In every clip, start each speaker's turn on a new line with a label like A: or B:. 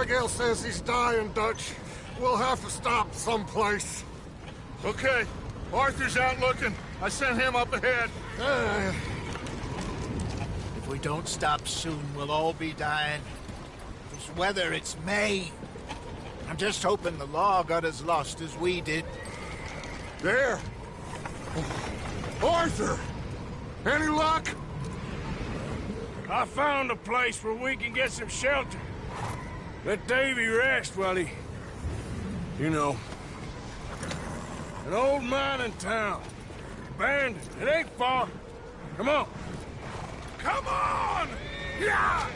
A: Abigail says he's dying, Dutch. We'll have to stop someplace.
B: Okay. Arthur's out looking. I sent him up ahead.
C: If we don't stop soon, we'll all be dying. This weather, it's May. I'm just hoping the law got as lost as we did.
A: There. Arthur! Any luck?
D: I found a place where we can get some shelter. Let Davy rest while he... You know. An old mining town. Abandoned. It ain't far. Come on. Come on! Yeah!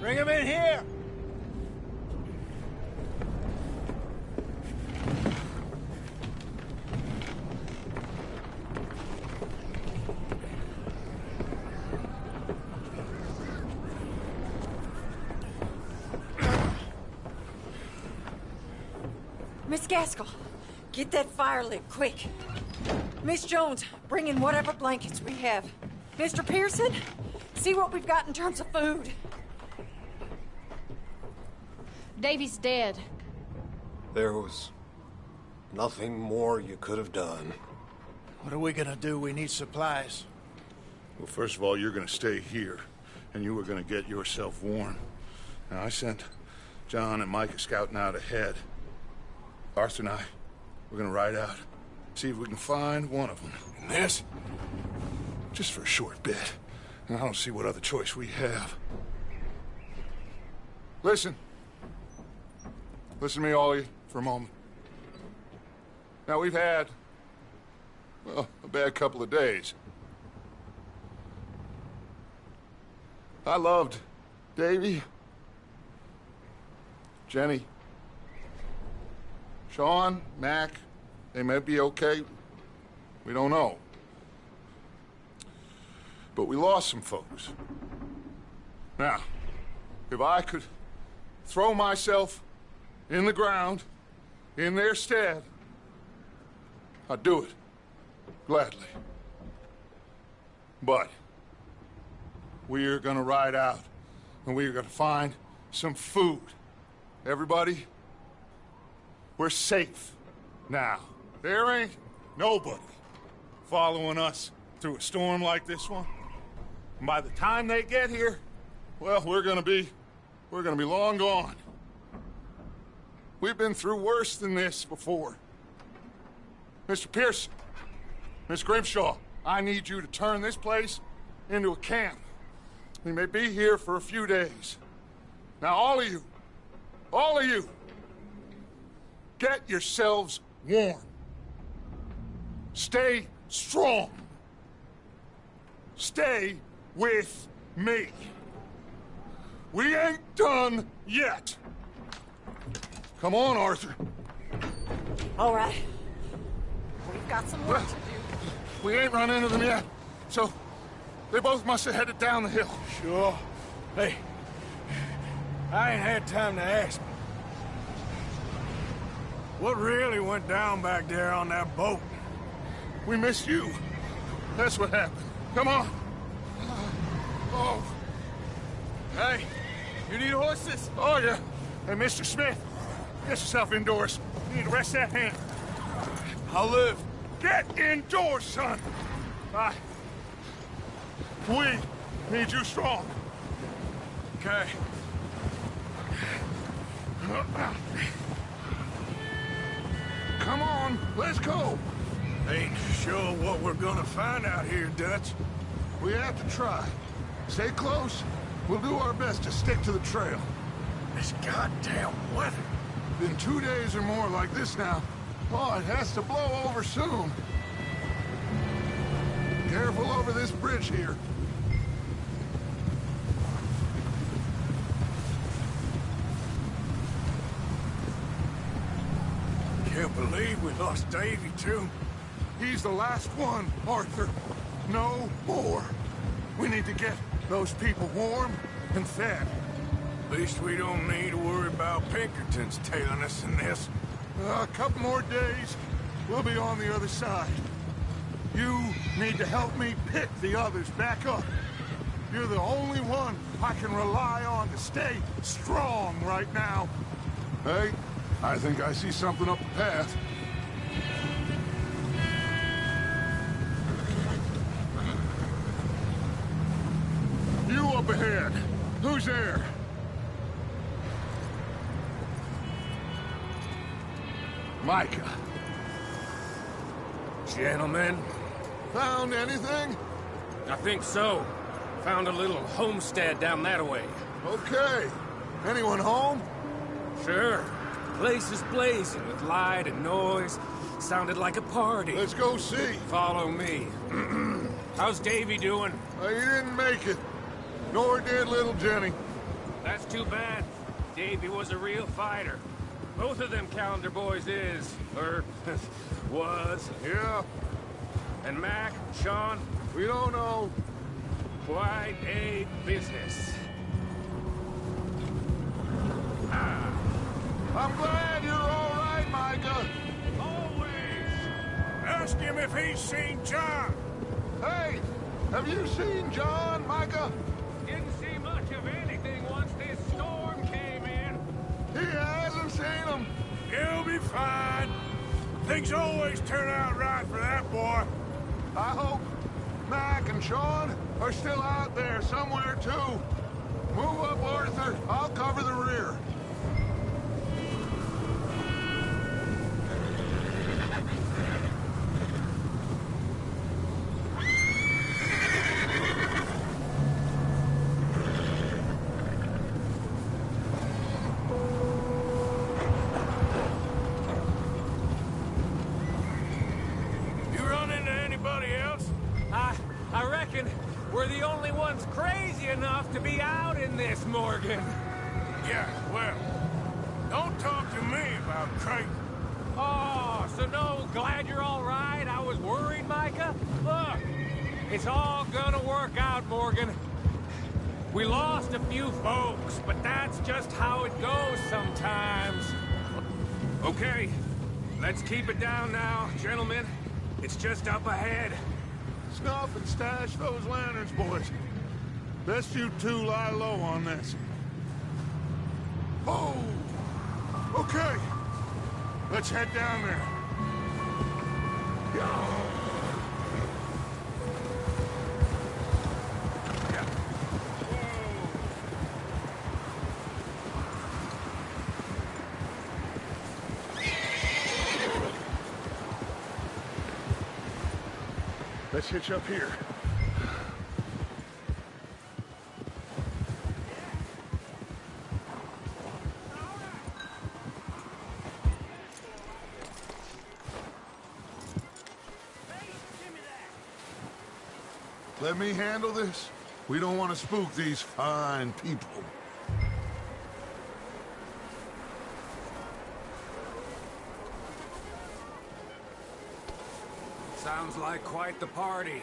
C: Bring him in here!
E: Miss Gaskell, get that fire lit, quick. Miss Jones, bring in whatever blankets we have. Mr. Pearson, see what we've got in terms of food.
F: Davy's dead.
A: There was nothing more you could have done.
C: What are we gonna do? We need supplies.
B: Well, first of all, you're gonna stay here, and you were gonna get yourself warm. Now, I sent John and Micah scouting out ahead. Arthur and I, we're gonna ride out, see if we can find one of them. And this, just for a short bit. And I don't see what other choice we have. Listen. Listen to me, all of you, for a moment. Now, we've had, well, a bad couple of days. I loved Davy, Jenny, Sean, Mac. They may be okay. We don't know. But we lost some folks. Now, if I could throw myself in the ground, in their stead, I'd do it, gladly. But we're gonna ride out, and we're gonna find some food. Everybody, we're safe now. There ain't nobody following us through a storm like this one. And by the time they get here, well, we're gonna be long gone. We've been through worse than this before. Mr. Pearson, Miss Grimshaw, I need you to turn this place into a camp. We may be here for a few days. Now, all of you, get yourselves warm. Stay strong. Stay with me. We ain't done yet. Come on, Arthur.
E: All right. We've got some work to do.
B: We ain't run into them yet, so they both must have headed down the hill.
D: Sure. Hey, I ain't had time to ask. What really went down back there on that boat?
B: We missed you. That's what happened. Come on. Oh.
D: Hey, you need horses?
B: Oh, yeah. Hey, Mr. Smith, get yourself indoors. You need to rest that hand.
D: I'll live.
B: Get indoors, son. We need you strong.
D: Okay.
B: Come on, let's go.
D: Ain't sure what we're gonna find out here, Dutch.
B: We have to try. Stay close. We'll do our best to stick to the trail.
D: This goddamn weather.
B: Been 2 days or more like this now. Oh, it has to blow over soon. over this bridge here.
D: Can't believe we lost Davy, too.
B: He's the last one, Arthur. No more. We need to get those people warm and fed.
D: At least we don't need to worry about Pinkertons tailing us in this.
B: A couple more days, we'll be on the other side. You need to help me pick the others back up. You're the only one I can rely on to stay strong right now. Hey, I think I see something up the path. You up ahead. Who's there? Micah.
G: Gentlemen,
B: Found anything?
G: I think so. Found a little homestead down that way.
B: Okay. Anyone home?
G: Sure. Place is blazing with light and noise. Sounded like a party.
B: Let's go see.
G: Follow me. How's Davy doing?
B: He didn't make it. Nor did little Jenny.
G: That's too bad. Davy was a real fighter. Both of them Calendar boys is, or was.
B: Yeah,
G: And Mac, Sean,
B: we don't know.
G: quite a business.
B: I'm glad you're all right, Micah.
D: Always. Ask him if he's seen John.
B: Hey, have you seen John, Micah?
G: Didn't see much of anything once this storm came in.
B: He hasn't seen him.
D: He'll be fine. Things always turn out right for that boy.
B: I hope Mac and Sean are still out there somewhere, too. Move up, Arthur. I'll cover the rear.
D: You run into anybody else?
G: I reckon we're the only ones crazy enough to be out in this, Morgan.
D: Yeah, well, don't talk to me about Creighton.
G: Oh, so no, glad you're all right. I was worried, Micah. Look, it's all gonna work out, Morgan. We lost a few folks, but that's just how it goes sometimes. Okay, let's keep it down now, gentlemen. It's just up ahead.
B: Snuff and stash those lanterns, boys. Best you two lie low on this. Oh! Okay. Let's head down there. Let's hitch up here. Let me handle this. We don't want to spook these fine people.
G: Sounds like quite the party.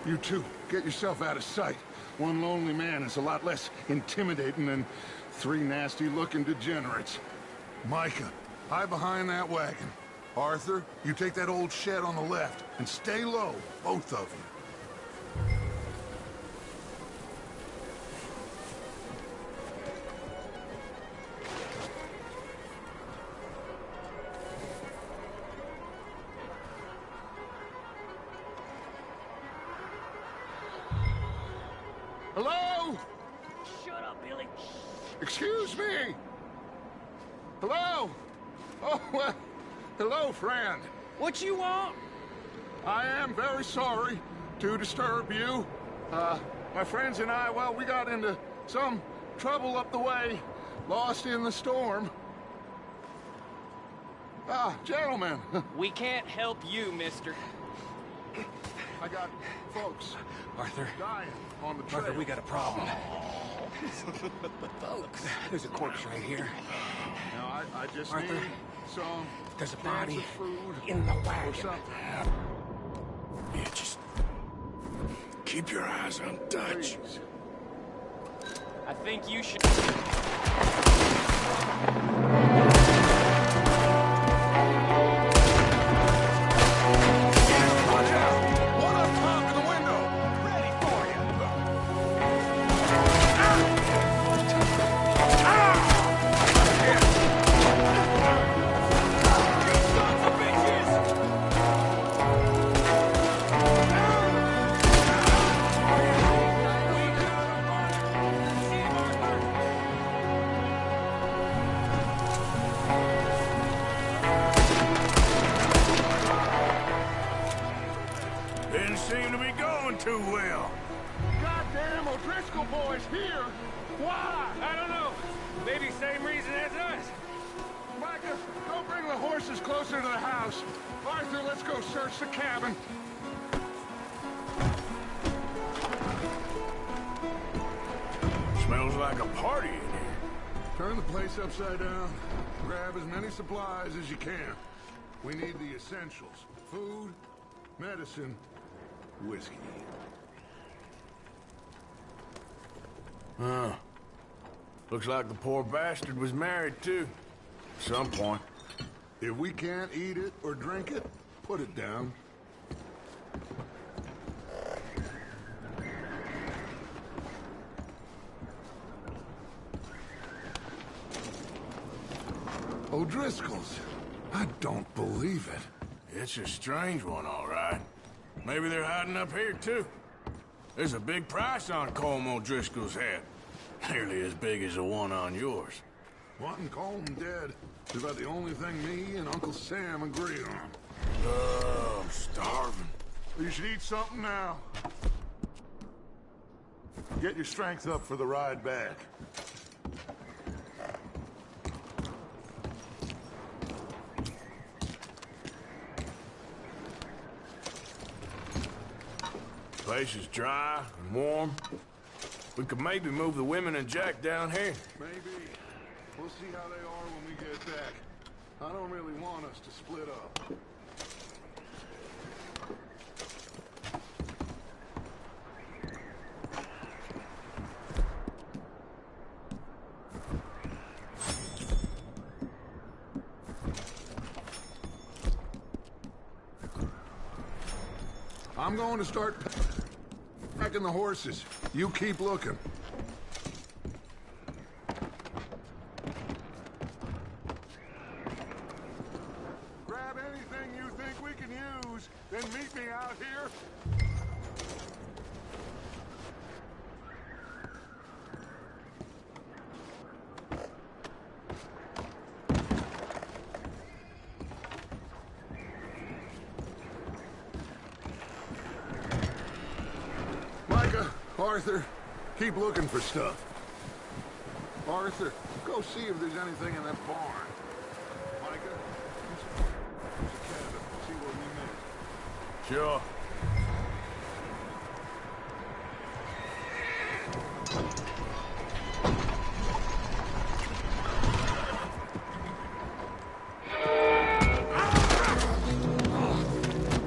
B: You two, get yourself out of sight. One lonely man is a lot less intimidating than three nasty-looking degenerates. Micah, hide behind that wagon. Arthur, you take that old shed on the left, and stay low, both of you. Hello?
H: Shut up, Billy.
B: Excuse me? Hello? Oh, well, hello, friend.
H: What you want?
B: I am very sorry to disturb you. My friends and I, well, we got into some trouble up the way, lost in the storm. Gentlemen.
H: We can't help you, mister.
B: I got folks
G: Arthur.
B: dying on the trail.
G: Arthur, we got a problem. Folks. There's a corpse right here.
B: Now, I just
G: Arthur,
B: need some
G: there's a
B: cans
G: body
B: of food
G: in the
B: or
G: wagon.
B: something.
D: Yeah, just keep your eyes on Dutch.
B: Please.
G: I think you should...
B: Watch out! One up top in the window! Ready for you!
D: Didn't seem to be going too well.
B: Goddamn O'Driscoll boys here! Why?
G: I don't know. Maybe same reason as us.
B: Micah, go bring the horses closer to the house. Arthur, let's go search the cabin.
D: Smells like a party in here.
B: Turn the place upside down. Grab as many supplies as you can. We need the essentials. Food, medicine, whiskey.
D: Huh. Looks like the poor bastard was married, too. At some point.
B: If we can't eat it or drink it, put it down. O'Driscoll's. I don't believe it.
D: It's a strange one, all right. Maybe they're hiding up here, too. There's a big price on Colm O'Driscoll's head. Nearly as big as the one on yours.
B: Wanting Colm dead is about the only thing me and Uncle Sam agree on.
D: Oh, I'm starving.
B: You should eat something now. Get your strength up for the ride back.
D: Place is dry and warm. We could maybe move the women and Jack down here.
B: Maybe. We'll see how they are when we get back. I don't really want us to split up. I'm going to start packing the horses. You keep looking. Grab anything you think we can use, then meet me out here. Micah, Arthur, keep looking for stuff. Arthur, go see if there's anything in that barn. Micah, there's a cabin. See what we missed.
D: Sure.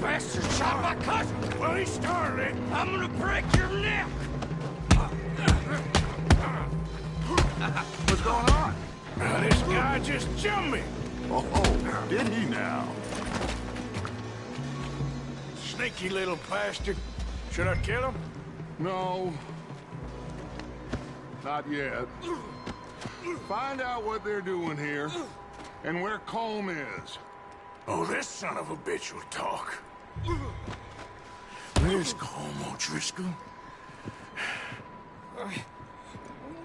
H: Bastard shot my cousin!
D: Well, he started it.
H: I'm gonna break your neck!
B: What's going on?
D: This guy just jumped me.
B: Oh, did he now?
D: Sneaky little bastard. Should I kill him?
B: No. Not yet. Find out what they're doing here, and where Colm is.
D: Oh, this son of a bitch will talk. Where's Colm O'Driscoll?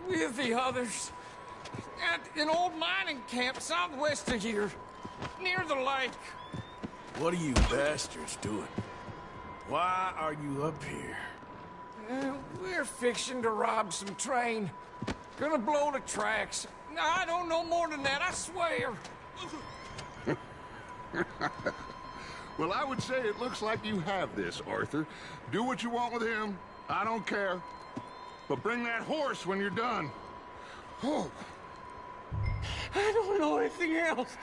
H: With the others. At an old mining camp southwest of here. Near the lake.
D: What are you bastards doing? Why are you up here?
H: We're fixing to rob some train. Gonna blow the tracks. I don't know more than that, I swear.
B: Well, I would say it looks like you have this, Arthur. Do what you want with him. I don't care. But bring that horse when you're done. Oh.
H: I don't know anything else.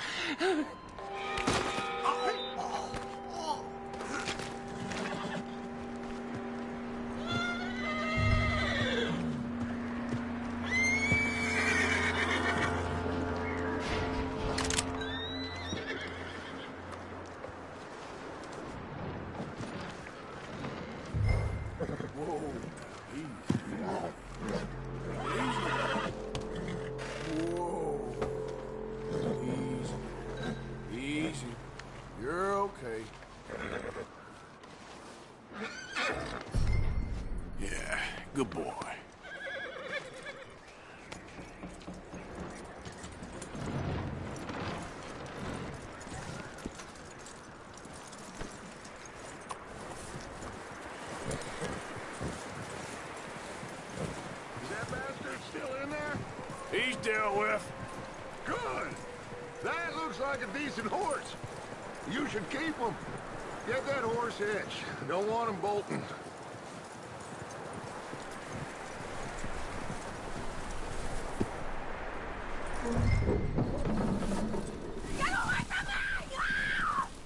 D: Easy. You're okay. Yeah, good boy.
B: Is that bastard still in there?
D: He's dealt with.
B: Good. That looks like a decent horse. You should keep him. Get that horse hitched. Don't want him bolting.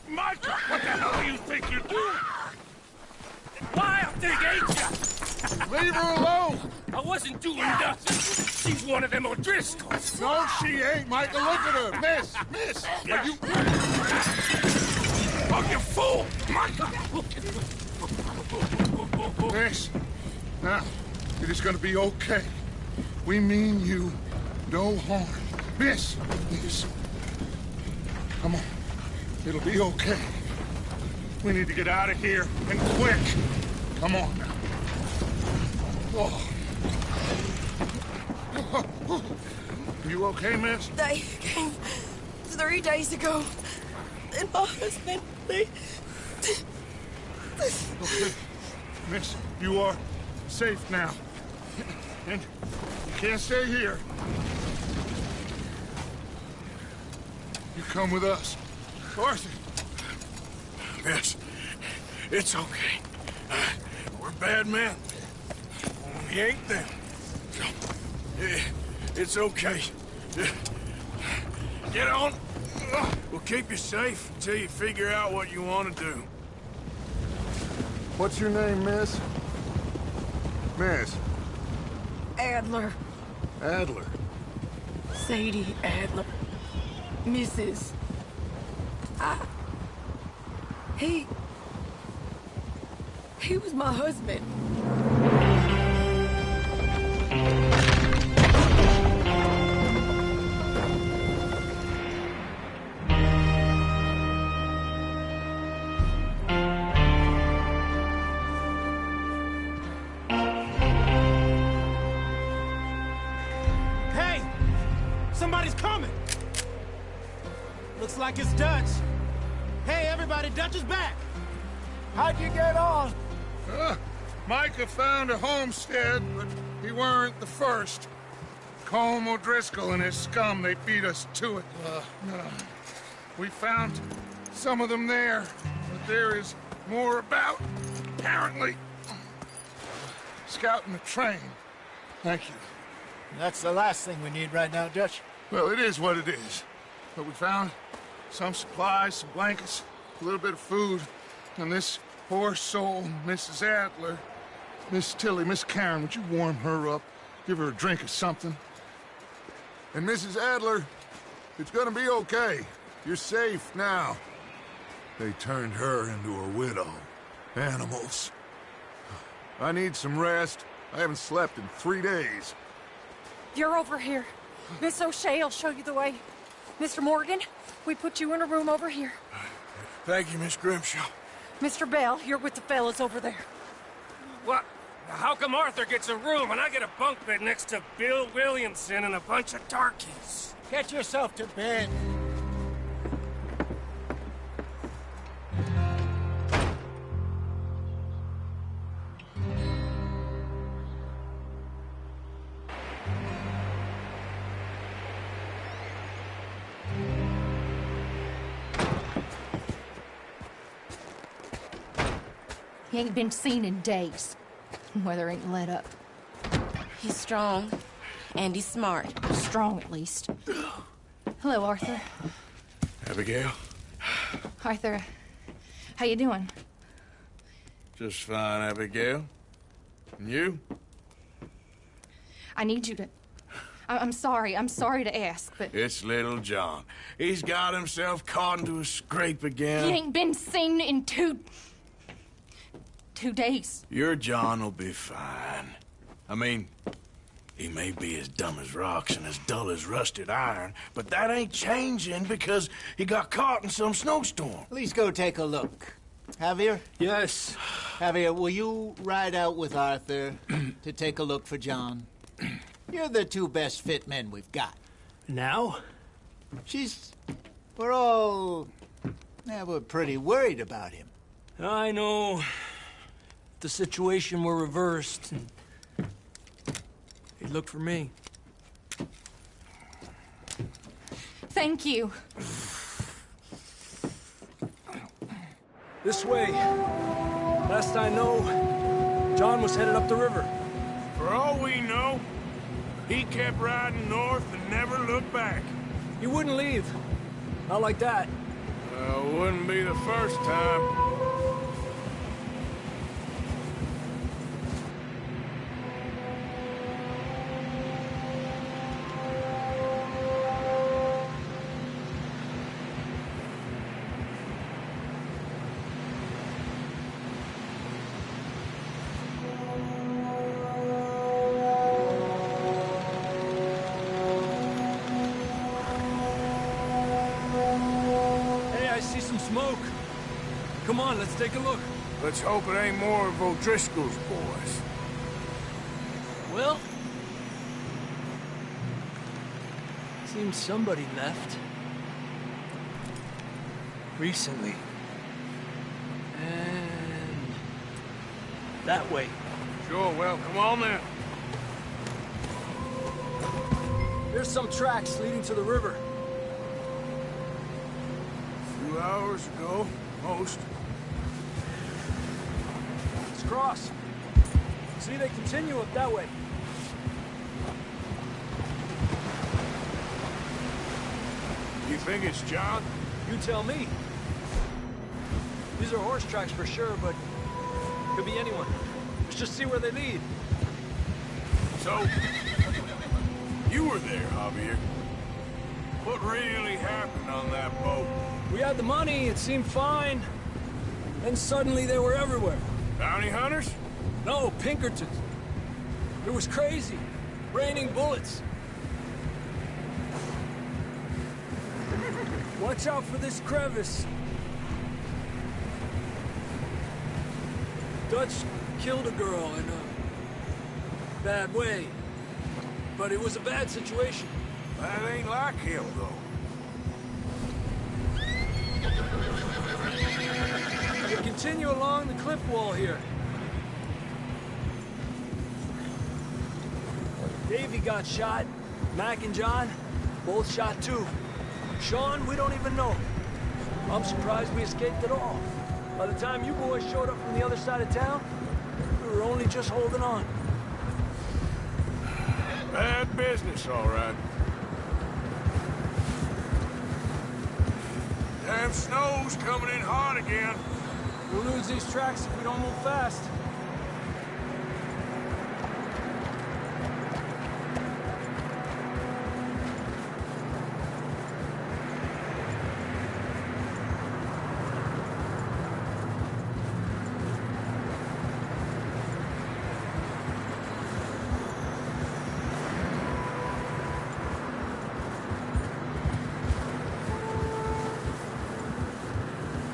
D: Micah, what the hell do you think you're doing? Wild thing, ain't ya?
B: Leave her alone!
D: I wasn't doing nothing. She's one of them O'Driscolls.
B: No, she ain't, Michael. Look at her. Miss! Miss! Are you...
D: Oh, you fool! Micah!
B: Miss, now, it is gonna be okay. We mean you no harm. Miss! Miss. Come on. It'll be okay. We need to get out of here, and quick. Come on now. Oh. You okay, miss?
I: They came 3 days ago. And my husband, they...
B: Okay. Miss, you are safe now. And you can't stay here. You come with us. Arthur!
D: Miss, it's okay. We're bad men. We ain't them. It's okay. Get on. We'll keep you safe until you figure out what you want to do.
B: What's your name, miss? Miss?
I: Adler.
B: Adler.
I: Sadie Adler. Mrs. He was my husband.
J: Hey! Somebody's coming! Looks like it's Dutch. Hey, everybody, Dutch is back! How'd you get on?
B: Micah found a homestead, but he weren't the first. Colm O'Driscoll and his scum, they beat us to it. We found some of them there, but there is more about, apparently. Scouting the train. Thank you.
C: That's the last thing we need right now, Dutch.
B: Well, it is what it is. But we found some supplies, some blankets, a little bit of food, and this poor soul, Mrs. Adler, Miss Tilly, Miss Karen, would you warm her up? Give her a drink or something? And Mrs. Adler, it's gonna be okay. You're safe now. They turned her into a widow. Animals. I need some rest. I haven't slept in 3 days.
E: You're over here. Miss O'Shea will show you the way. Mr. Morgan, we put you in a room over here.
D: Thank you, Miss Grimshaw.
E: Mr. Bell, you're with the fellas over there.
G: What? How come Arthur gets a room and I get a bunk bed next to Bill Williamson and a bunch of darkies?
C: Get yourself to bed.
F: He ain't been seen in days. Weather ain't let up.
I: He's strong, and he's smart.
F: Strong, at least. Hello, Arthur.
D: Abigail?
F: Arthur, how you doing?
D: Just fine, Abigail. And you?
F: I need you to... I'm sorry to ask, but...
D: It's little John. He's got himself caught into a scrape again.
F: He ain't been seen in 2 days.
D: Your John will be fine. I mean, he may be as dumb as rocks and as dull as rusted iron, but that ain't changing because he got caught in some snowstorm.
C: Please go take a look. Javier?
J: Yes.
C: Javier, will you ride out with Arthur to take a look for John? You're the 2 best fit men we've got.
J: Now?
C: We're pretty worried about him.
J: I know. If the situation were reversed, he'd look for me.
F: Thank you.
J: This way. Last I know, John was headed up the river.
D: For all we know, he kept riding north and never looked back.
J: He wouldn't leave. Not like that.
D: Wouldn't be the first time.
J: Smoke. Come on, let's take a look.
D: Let's hope it ain't more of O'Driscoll's boys.
J: Well, seems somebody left. Recently. And that way.
D: Sure, well, come on then.
J: There's some tracks leading to the river.
D: 2 hours ago, most.
J: Let's cross. See, they continue up that way.
D: You think it's John?
J: You tell me. These are horse tracks for sure, but could be anyone. Let's just see where they lead.
D: So, you were there, Javier. What really happened on that boat?
J: We had the money, it seemed fine. Then suddenly they were everywhere.
D: Bounty hunters?
J: No, Pinkertons. It was crazy. Raining bullets. Watch out for this crevice. Dutch killed a girl in a bad way. But it was a bad situation.
D: That ain't like him, though.
J: We continue along the cliff wall here. Davey got shot. Mac and John, both shot too. Sean, we don't even know. I'm surprised we escaped at all. By the time you boys showed up from the other side of town, we were only just holding on.
D: Bad business, all right. Damn snow's coming in hot again.
J: We'll lose these tracks if we don't move fast.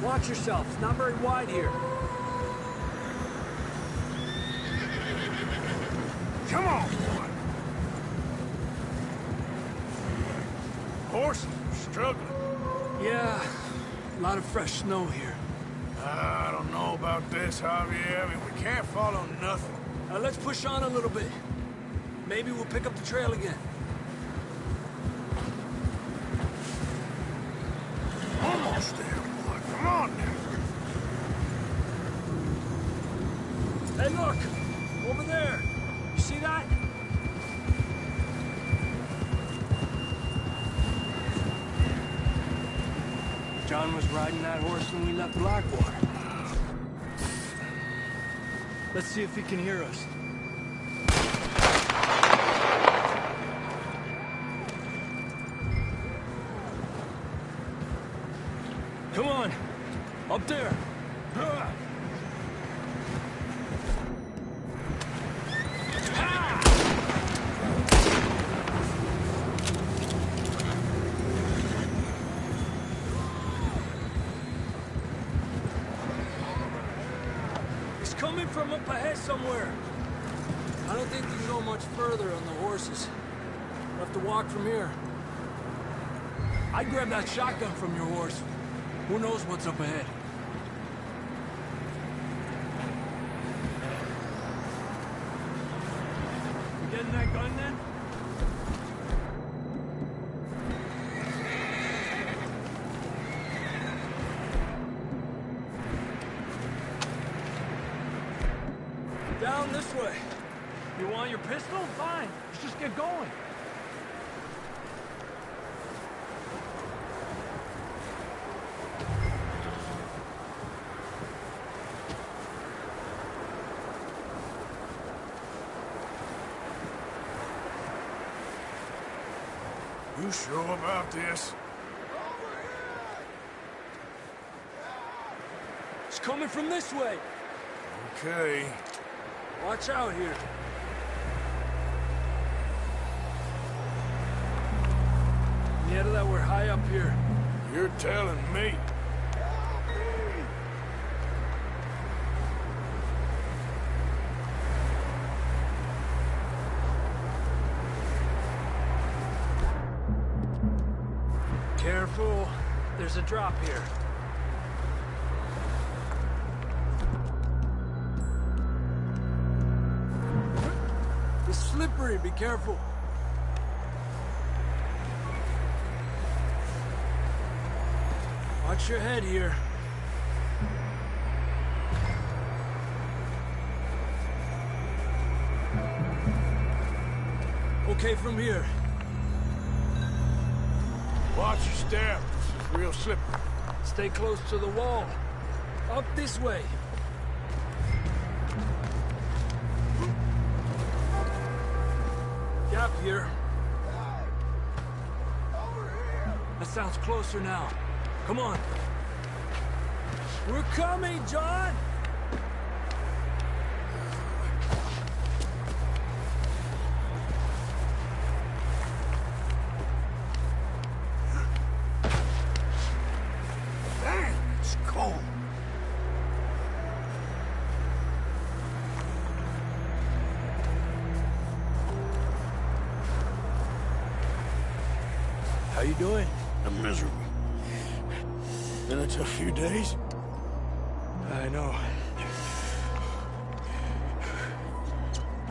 J: Watch yourself. It's not very wide here.
D: Come on, boy. Horses are struggling.
J: Yeah, a lot of fresh snow here.
D: I don't know about this, Javier. I mean, we can't follow nothing.
J: Let's push on a little bit. Maybe we'll pick up the trail again.
D: Almost there, boy. Come on now.
J: Hey, look! Over there! You see that? John was riding that horse when we left Blackwater. Let's see if he can hear us. Come on! Up there! He's coming from up ahead somewhere. I don't think we can go much further on the horses. We'll have to walk from here. I'd grab that shotgun from your horse. Who knows what's up ahead? You getting that gun then? Down this way. You want your pistol? Fine. Let's just get going.
D: You sure about this?
J: It's coming from this way.
D: Okay.
J: Watch out here. Yeah, that we're high up here.
D: You're telling me.
J: Careful. There's a drop here. It's slippery. Be careful. Watch your head here. Okay from here.
D: Watch your step. This is real slippery.
J: Stay close to the wall. Up this way. Gap here. That sounds closer now. Come on. We're coming, John!
D: Dang, it's cold.
J: How you doing?
D: I'm miserable. Been a tough few days.
J: I know.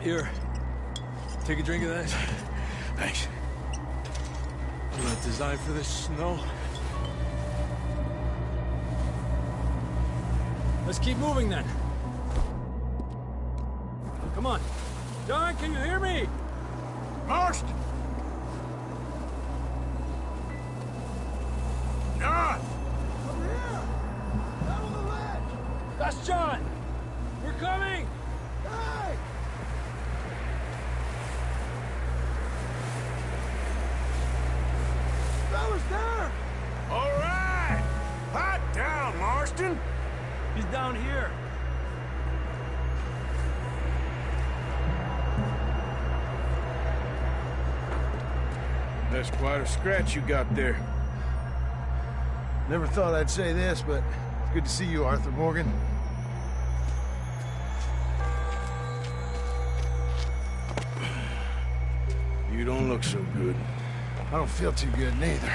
J: Here. Take a drink of that.
D: Thanks.
J: I'm not designed for this snow. Let's keep moving then. Come on. John, can you hear me?
D: Marston! John!
J: Over here! Down on the ledge! That's John! We're coming! Hey! Fella's there!
D: All right! Hot down, Marston!
J: He's down here.
D: That's quite a scratch you got there.
K: Never thought I'd say this, but it's good to see you, Arthur Morgan.
D: You don't look so good.
K: I don't feel too good, neither.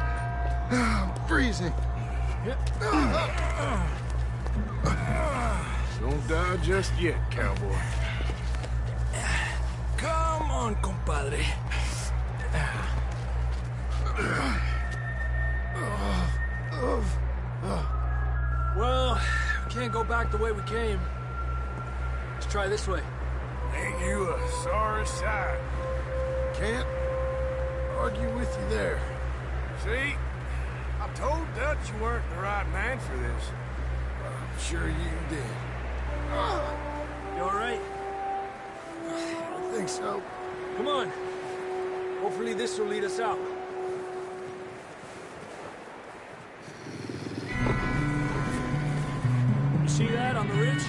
K: I'm freezing.
D: Don't die just yet, cowboy.
J: Come on, compadre. Well, can't can't go back the way we came. Let's try this way.
D: Ain't you a sorry sight?
K: Can't argue with you there.
D: See? I told Dutch you weren't the right man for this.
K: I'm sure you did.
J: You all right?
K: I think so.
J: Come on. Hopefully this will lead us out. You see that on the ridge?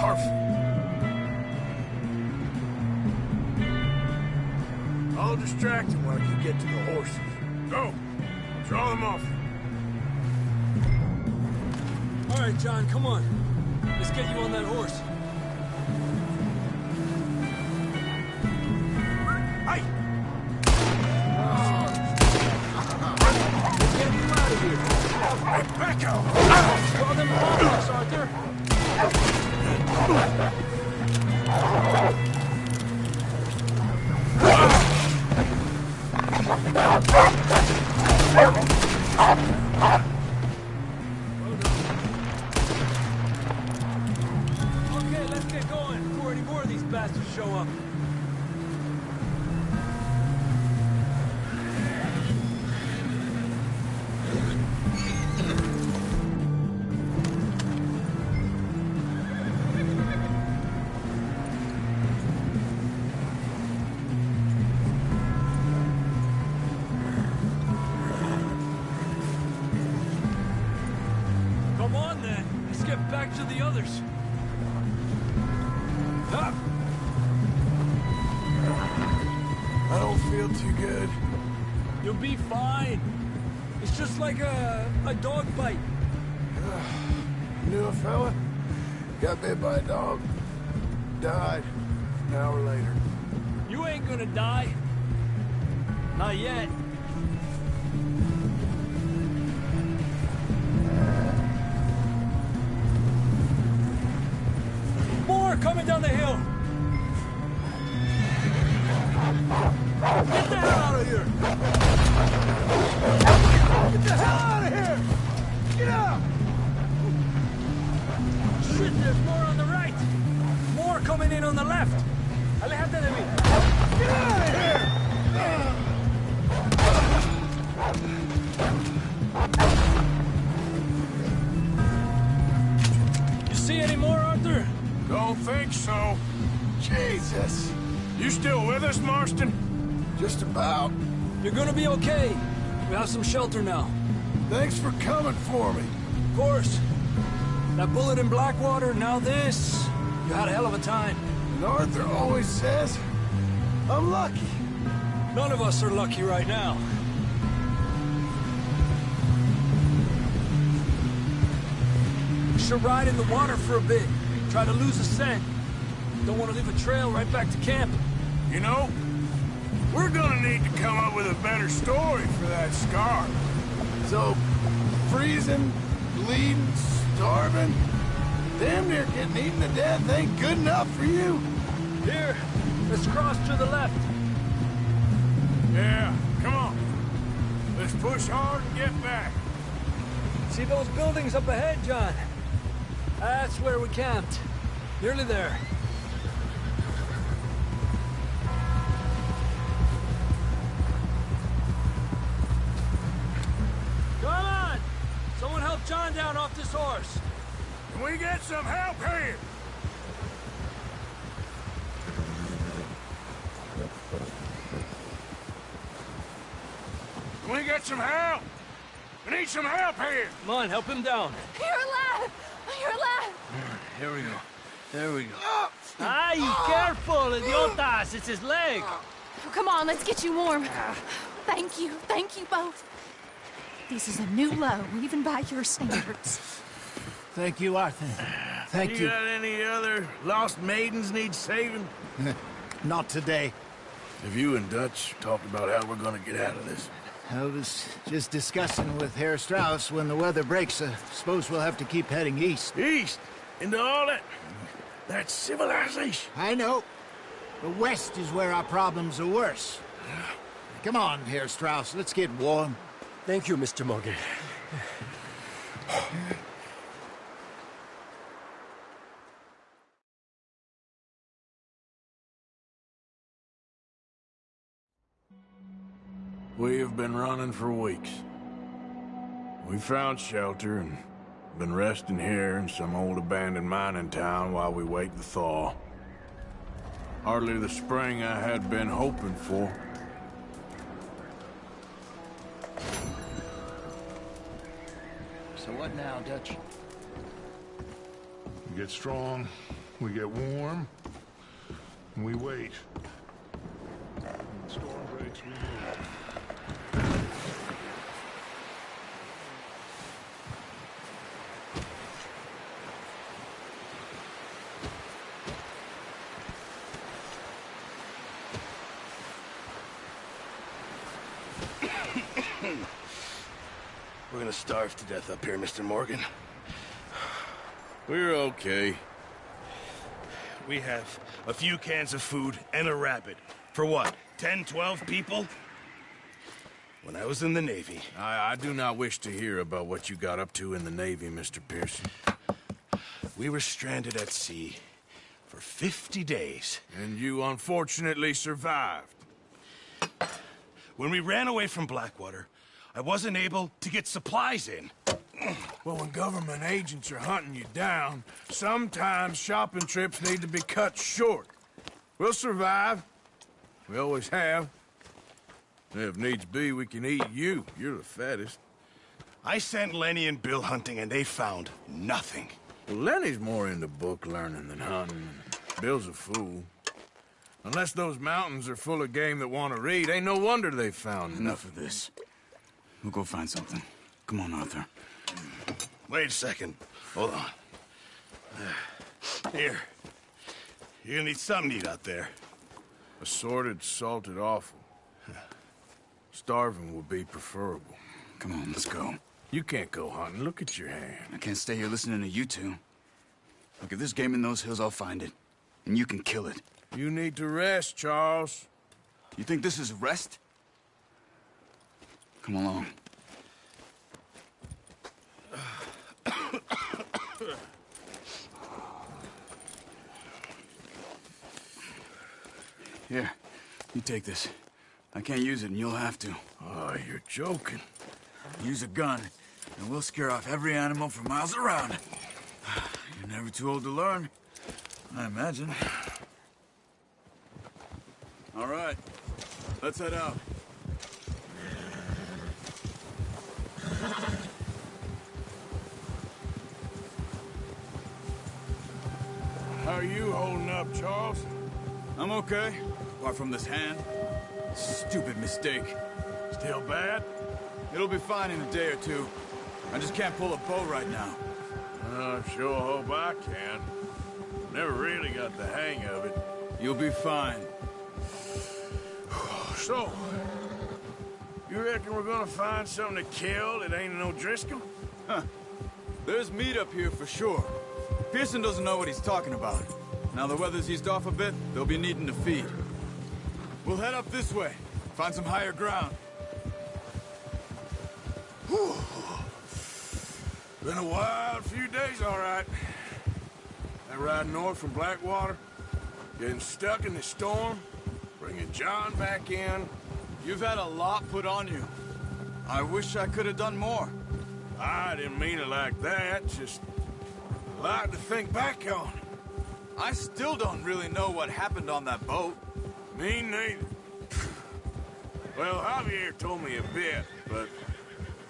K: Perfect.
D: I'll distract him while you get to the horses. Go! Draw them off.
J: All right, John, come on. Let's get you on that horse.
D: Hey!
J: Get you out of here.
D: Hey, back out!
J: Draw them off, Arthur. Okay, let's get going before any more of these bastards show up. Come on, then. Let's get back to the others. Up.
K: I don't feel too good.
J: You'll be fine. It's just like a dog bite.
K: Knew a fella? Got bit by a dog. Died an hour later.
J: You ain't gonna die. Not yet. More coming down the hill. Get the hell out of here! Get the hell out of here! Get out! Shit, there's more on the right. More coming in on the left. Alejate de mí. Get out of here! You see any more, Arthur?
D: Don't think so.
K: Jesus!
D: You still with us, Marston?
K: Just about.
J: You're gonna be okay. We have some shelter now.
K: Thanks for coming for me.
J: Of course. That bullet in Blackwater, now this. You had a hell of a time.
K: And Arthur always says, I'm lucky.
J: None of us are lucky right now. We should ride in the water for a bit. Try to lose a scent. Don't want to leave a trail right back to camp.
D: You know, we're gonna need to come up with a better story for that scar.
K: So, freezing, bleeding, starving, damn near getting eaten to death ain't good enough for you?
J: Here, let's cross to the left.
D: Yeah, come on. Let's push hard and get back.
J: See those buildings up ahead, John? That's where we camped. Nearly there. Come on! Someone help John down off this horse.
D: Can we get some help here? Can we get some help? We need some help here.
J: Come on, help him down.
F: You're alive! You're alive!
J: Here we go. There we go. Ay, careful, idiotas! It's his leg.
F: Come on, let's get you warm. Thank you both. This is a new low, even by your standards.
C: Thank you, Arthur. Thank you.
D: Got any other lost maidens need saving?
C: Not today.
K: Have you and Dutch talked about how we're gonna get out of this?
C: I was just discussing with Herr Strauss when the weather breaks. I suppose we'll have to keep heading east.
D: East? Into all that civilization.
C: I know. The west is where our problems are worse. Come on, Herr Strauss, let's get warm.
J: Thank you, Mr. Morgan.
D: We have been running for weeks. We found shelter and been resting here in some old abandoned mining town while we wait the thaw. Hardly the spring I had been hoping for.
K: So what now, Dutch?
B: We get strong, we get warm, and we wait. When the storm breaks, we move.
K: We're gonna starve to death up here, Mr. Morgan.
D: We're okay.
K: We have a few cans of food and a rabbit. For what, 10, 12 people? When I was in the Navy...
D: I do not wish to hear about what you got up to in the Navy, Mr. Pearson.
K: We were stranded at sea for 50 days.
D: And you unfortunately survived.
K: When we ran away from Blackwater, I wasn't able to get supplies in.
D: Well, when government agents are hunting you down, sometimes shopping trips need to be cut short. We'll survive. We always have. If needs be, we can eat you. You're the fattest.
K: I sent Lenny and Bill hunting, and they found nothing.
D: Well, Lenny's more into book learning than hunting. Bill's a fool. Unless those mountains are full of game that want to read, ain't no wonder they found
L: Enough of this. We'll go find something. Come on, Arthur.
K: Wait a second. Hold on. Here. You're gonna need something to eat out there.
D: Assorted, salted offal. Starving would be preferable.
L: Come on, let's go.
D: You can't go hunting. Look at your hand.
L: I can't stay here listening to you two. Look, if there's game in those hills, I'll find it. And you can kill it.
D: You need to rest, Charles.
L: You think this is rest? Come along. Here, you take this. I can't use it, and you'll have to.
D: Oh, you're joking.
L: Use a gun, and we'll scare off every animal for miles around. You're never too old to learn, I imagine. All right, let's head out.
D: How are you holding up, Charles?
L: I'm okay, apart from this hand. Stupid mistake.
D: Still bad?
L: It'll be fine in a day or two. I just can't pull a bow right now.
D: I sure hope I can. Never really got the hang of it.
L: You'll be fine.
D: So, you reckon we're gonna find something to kill that ain't no Driscoll?
L: Huh. There's meat up here for sure. Pearson doesn't know what he's talking about. Now the weather's eased off a bit, they'll be needing to feed. We'll head up this way, find some higher ground.
D: Whew. Been a wild few days, all right. That ride north from Blackwater, getting stuck in the storm, bringing John back in.
L: You've had a lot put on you. I wish I could have done more.
D: I didn't mean it like that, just a lot to think back on.
L: I still don't really know what happened on that boat.
D: Me neither. Well, Javier told me a bit, but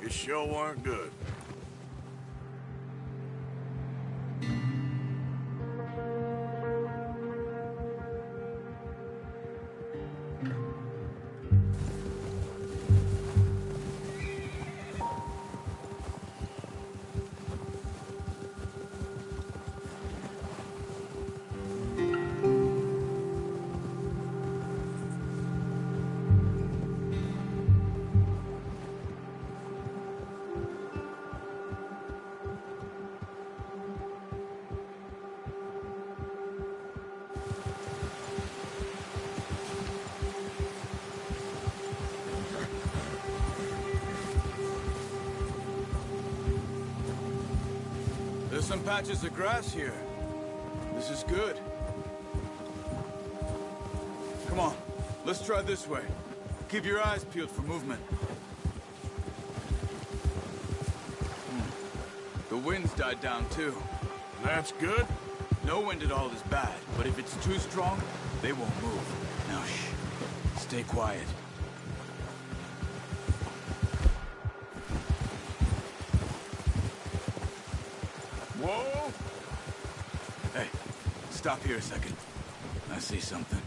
D: it sure weren't good.
L: There's some patches of grass here. This is good. Come on, let's try this way. Keep your eyes peeled for movement. The wind's died down too.
D: That's good.
L: No wind at all is bad, but if it's too strong, they won't move. Now shh. Stay quiet.
D: Whoa!
L: Hey, stop here a second. I see something.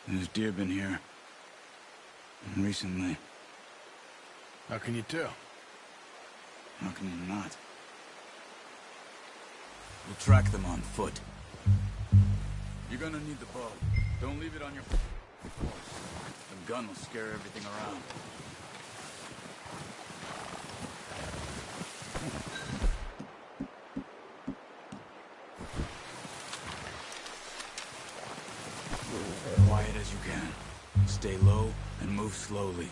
L: There's deer been here. Recently.
D: How can you tell?
L: How can you not? We'll track them on foot. You're gonna need the bow. Don't leave it on your horse. The gun will scare everything around. Quiet as you can. Stay low and move slowly.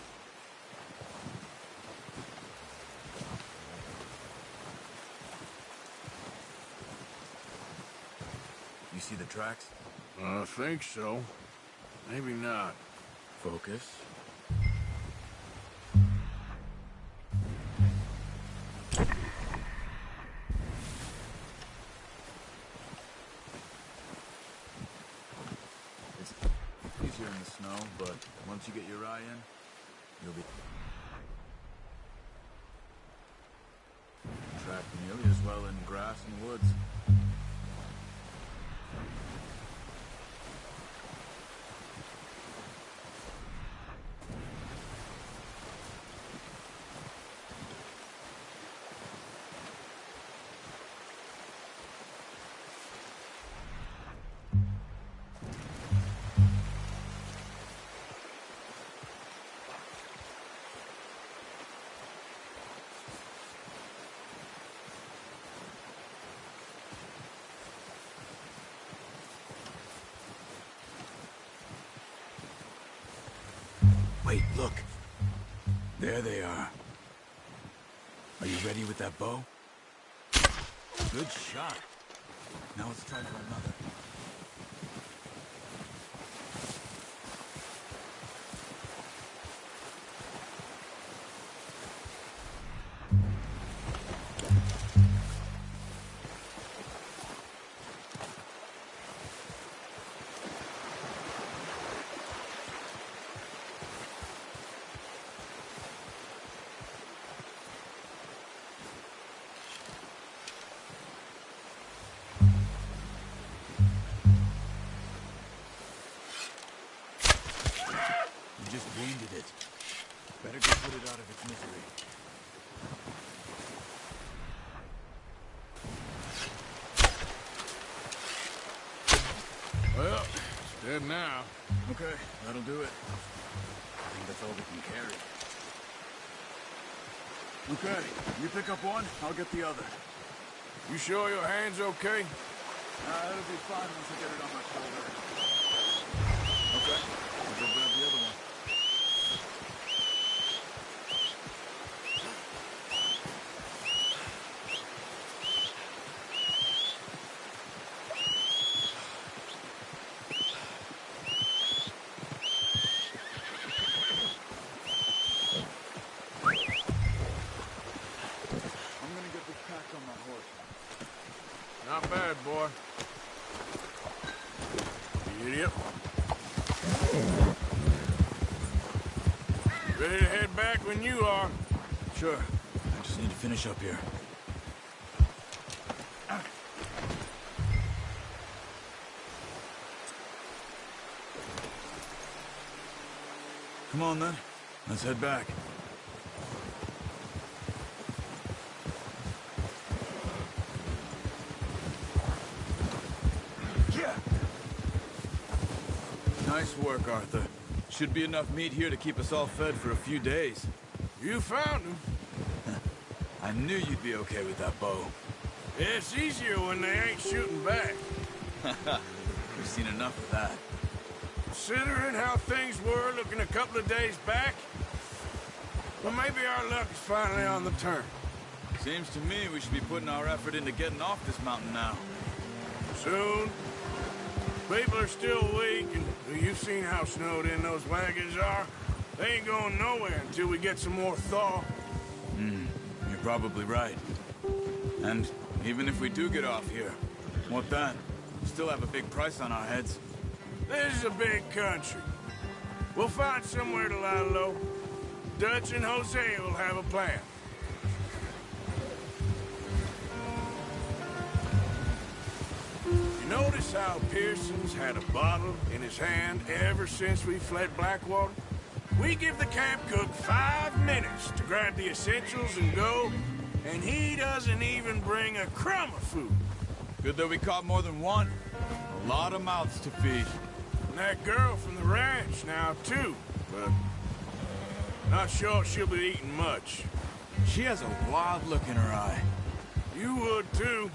L: You see the tracks?
D: I think so. Maybe not.
L: Focus. It's easier in the snow, but once you get your eye in, you'll be tracked nearly as well in grass and woods. Wait, look. There they are. Are you ready with that bow? Good shot. Now let's try for another. Just wounded it. Better go put it out of its misery.
D: Well, it's dead now.
L: Okay, that'll do it. I think that's all we can carry. Okay, you pick up one, I'll get the other.
D: You sure your hand's okay?
L: It'll be fine once I get it on my shoulder. Okay, I'll go grab the other one.
D: Not bad, boy. You idiot. Ready to head back when you are.
L: Sure. I just need to finish up here. Come on, then. Let's head back. Nice work, Arthur. Should be enough meat here to keep us all fed for a few days.
D: You found him.
L: I knew you'd be okay with that bow.
D: It's easier when they ain't shooting back.
L: We've seen enough of that.
D: Considering how things were looking a couple of days back, well, maybe our luck is finally on the turn.
L: Seems to me we should be putting our effort into getting off this mountain now.
D: Soon. People are still weak, and you've seen how snowed in those wagons are. They ain't going nowhere until we get some more thaw.
L: You're probably right. And even if we do get off here, what then? We still have a big price on our heads.
D: This is a big country. We'll find somewhere to lie low. Dutch and Hosea will have a plan. You notice how Pearson's had a bottle in his hand ever since we fled Blackwater? We give the camp cook 5 minutes to grab the essentials and go, and he doesn't even bring a crumb of food.
L: Good that we caught more than one. A lot of mouths to feed.
D: And that girl from the ranch now, too, but not sure she'll be eating much.
L: She has a wild look in her eye.
D: You would, too.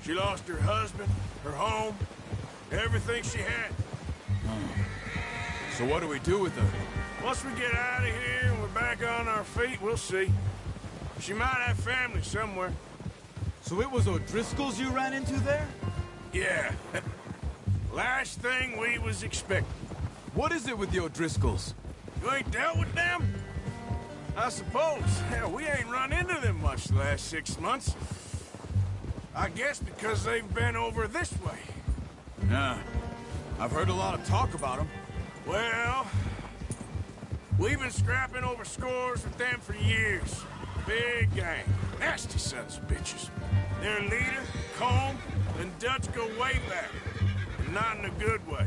D: She lost her husband, her home, everything she had.
L: So what do we do with her?
D: Once we get out of here and we're back on our feet, we'll see. She might have family somewhere.
L: So it was O'Driscoll's you ran into there?
D: Yeah. Last thing we was expecting.
L: What is it with the O'Driscolls?
D: You ain't dealt with them? I suppose. Hell, we ain't run into them much the last 6 months. I guess because they've been over this way.
L: Yeah. I've heard a lot of talk about them.
D: Well, we've been scrapping over scores with them for years. Big gang. Nasty sons of bitches. Their leader, Combe, and Dutch go way back. And not in a good way.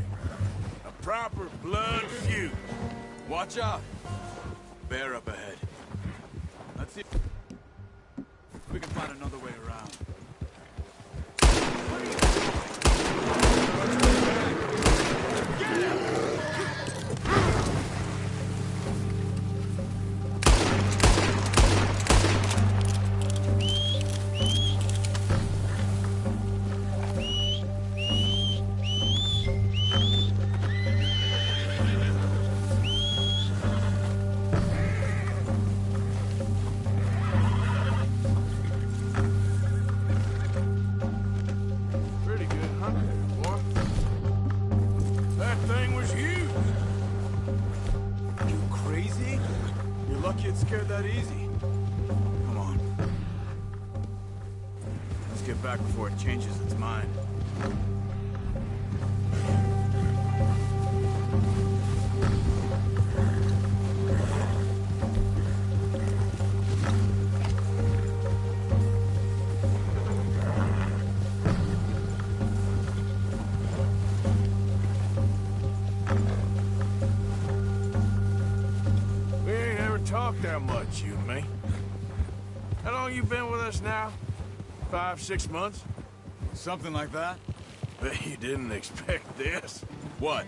D: A proper blood feud.
L: Watch out. Bear up ahead. Let's see if we can find another way around. Scared that easy. Come on. Let's get back before it changes its mind.
D: That much, you and me. How long you been with us now? 5, 6 months?
L: Something like that.
D: But you didn't expect this.
L: What?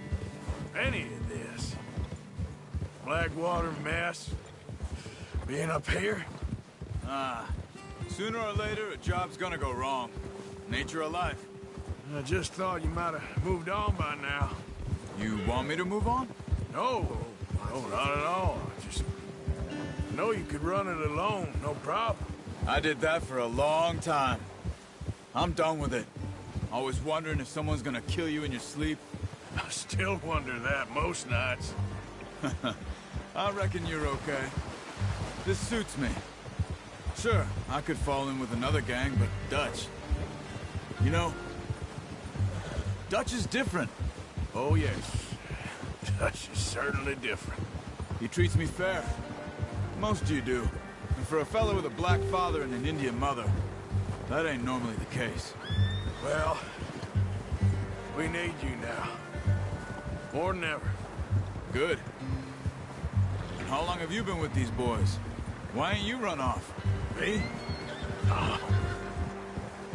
D: Any of this. Blackwater mess. Being up here.
L: Sooner or later, a job's gonna go wrong. Nature of life.
D: I just thought you might have moved on by now.
L: You want me to move on?
D: No, not at all. I know you could run it alone, no problem.
L: I did that for a long time. I'm done with it. Always wondering if someone's gonna kill you in your sleep.
D: I still wonder that most nights.
L: I reckon you're okay. This suits me. Sure, I could fall in with another gang, but Dutch... You know, Dutch is different.
D: Oh, yes. Dutch is certainly different.
L: He treats me fair. Most of you do. And for a fellow with a black father and an Indian mother, that ain't normally the case.
D: Well, we need you now. More than ever.
L: Good. And how long have you been with these boys? Why ain't you run off?
D: Me?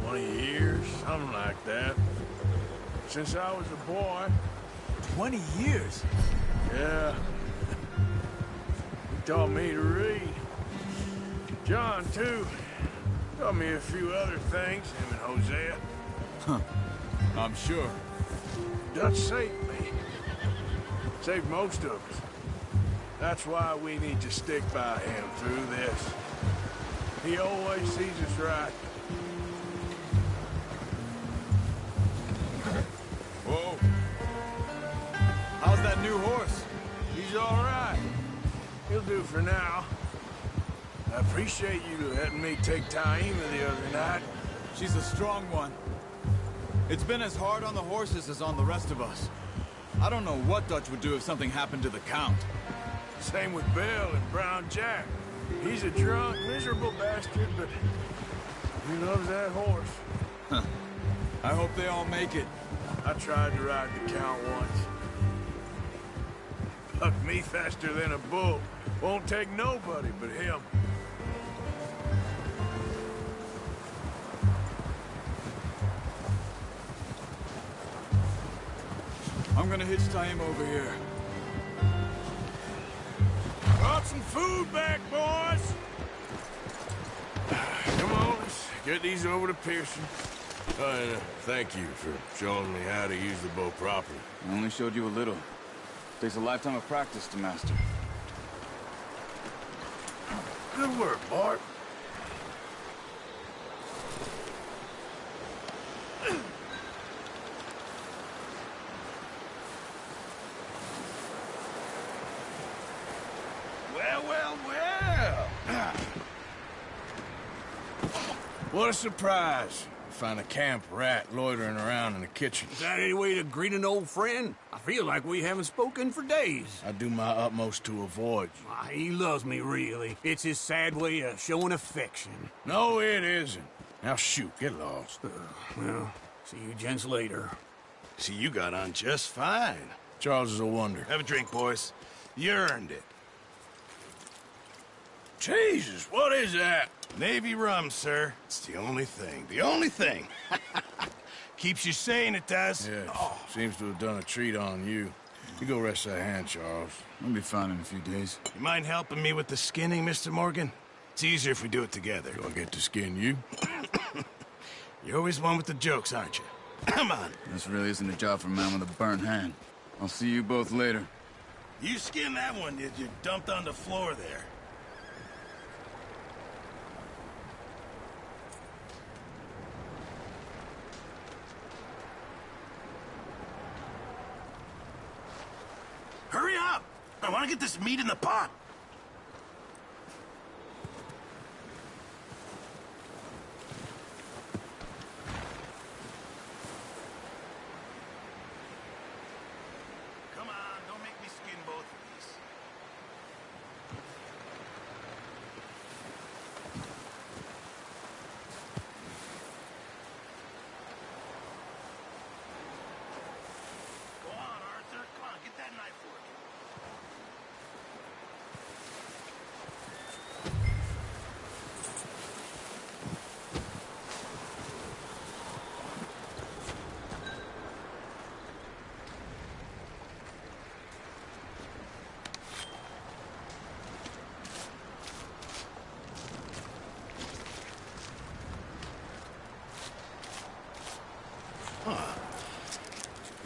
D: 20 years, something like that. Since I was a boy.
L: 20 years?
D: Yeah. He taught me to read. John, too. Taught me a few other things, him and Hosea.
L: Huh. I'm sure.
D: Dutch saved me. Saved most of us. That's why we need to stick by him through this. He always sees us right.
L: Whoa. How's that new horse?
D: He's all right. He'll do for now. I appreciate you letting me take Taima the other night.
L: She's a strong one. It's been as hard on the horses as on the rest of us. I don't know what Dutch would do if something happened to the Count.
D: Same with Bill and Brown Jack. He's a drunk, miserable bastard, but he loves that horse.
L: Huh. I hope they all make it.
D: I tried to ride the Count once. Bucked me faster than a bull. Won't take nobody but him.
L: I'm gonna hitch Taima over here.
D: Brought some food back, boys! Come on, let's get these over to Pearson.
A: And thank you for showing me how to use the bow properly.
L: I only showed you a little. Takes a lifetime of practice to master.
D: Good work, Bart. Well. What a surprise. Find a camp rat loitering around in the kitchen.
M: Is that any way to greet an old friend? I feel like we haven't spoken for days.
D: I do my utmost to avoid you.
M: He loves me, really. It's his sad way of showing affection.
D: No, it isn't. Now shoot, get lost.
M: Well, see you gents later.
K: See, you got on just fine.
D: Charles is a wonder.
K: Have a drink, boys. You earned it.
D: Jesus, what is that?
K: Navy rum, sir. It's the only thing. The only thing. Keeps you sane, it does.
D: Yes, seems to have done a treat on you. You go rest that hand, Charles.
L: I'll be fine in a few days.
K: You mind helping me with the skinning, Mr. Morgan? It's easier if we do it together.
D: Do I get to skin you?
K: You're always one with the jokes, aren't you? Come on.
L: This really isn't a job for a man with a burnt hand. I'll see you both later.
K: You skinned that one, did you? Dumped on the floor there. Hurry up! I want to get this meat in the pot. Come on, don't make me skin both of these. Go on, Arthur. Come on, get that knife working.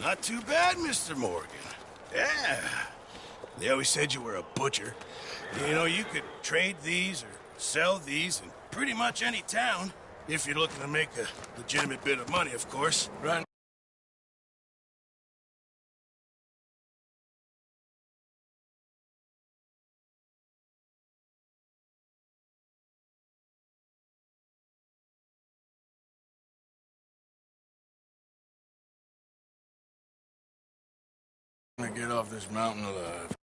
K: Not too bad, Mr. Morgan. Yeah. They always said you were a butcher. You know, you could trade these or sell these in pretty much any town. If you're looking to make a legitimate bit of money, of course. Right?
D: I'm gonna get off this mountain alive.